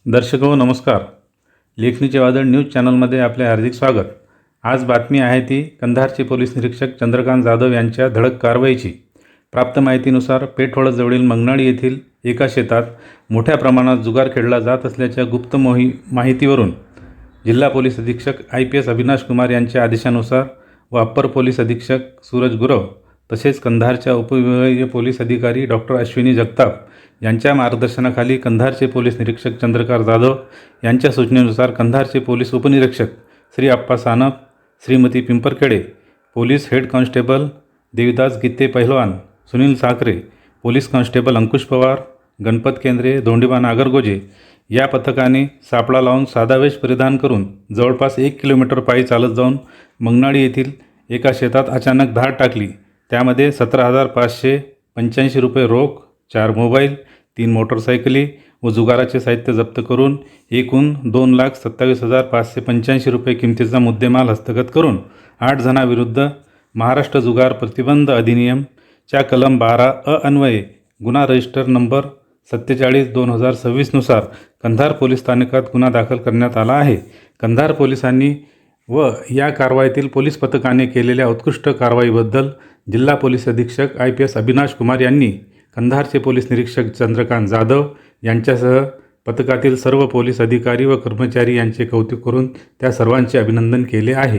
दर्शको नमस्कार. लेखणीचे वादळ न्यूज चॅनलमध्ये आपले हार्दिक स्वागत. आज बातमी आहे ती कंधारचे पोलीस निरीक्षक चंद्रकांत जाधव यांच्या धडक कारवाईची. प्राप्त माहितीनुसार पेठवडजवळील मंगनाळी येथील एका शेतात मोठ्या प्रमाणात जुगार खेळला जात असल्याच्या गुप्त माहितीवरून जिल्हा पोलीस अधीक्षक IPS अविनाश कुमार यांच्या आदेशानुसार व अप्पर पोलीस अधीक्षक सूरज गुरव तसेच कंधारच्या उपविभागीय पोलीस अधिकारी डॉक्टर अश्विनी जगताप यांच्या मार्गदर्शनाखाली कंधारचे पोलीस निरीक्षक चंद्रकांत जाधव यांच्या सूचनेनुसार कंधारचे पोलीस उपनिरीक्षक Shri Appa Sanap, Shrimati Pimparkhede, police head constable Devidas Gite Pahilwan, Sunil Sakhare, police constable Ankush Pawar, Ganpat Kendre, Dhondiba Nagargoje या पथकाने सापळा लावून साधा वेश परिधान करून जवळपास 1 किलोमीटर पायी चालत जाऊन मंगनाळी येथील एका शेतात अचानक धाड टाकली. त्यामध्ये 17,585 रुपये रोख, 4 मोबाईल, 3 मोटरसायकली व जुगाराचे साहित्य जप्त करून एकूण 2,27,585 रुपये किमतीचा मुद्देमाल हस्तगत करून 8 जणांविरुद्ध महाराष्ट्र जुगार प्रतिबंध अधिनियमच्या कलम 12 अन्वये गुन्हा रजिस्टर नंबर 47/2026 नुसार कंधार पोलीस स्थानकात गुन्हा दाखल करण्यात आला आहे. कंधार पोलिसांनी व या कारवाईतील पोलीस पथकाने केलेल्या उत्कृष्ट कारवाईबद्दल जिल्हा पोलीस अधीक्षक IPS अविनाश कुमार यांनी कंधारचे पोलीस निरीक्षक चंद्रकांत जाधव यांच्यासह पथकातील सर्व पोलीस अधिकारी व कर्मचारी यांचे कौतुक करून त्या सर्वांचे अभिनंदन केले आहे.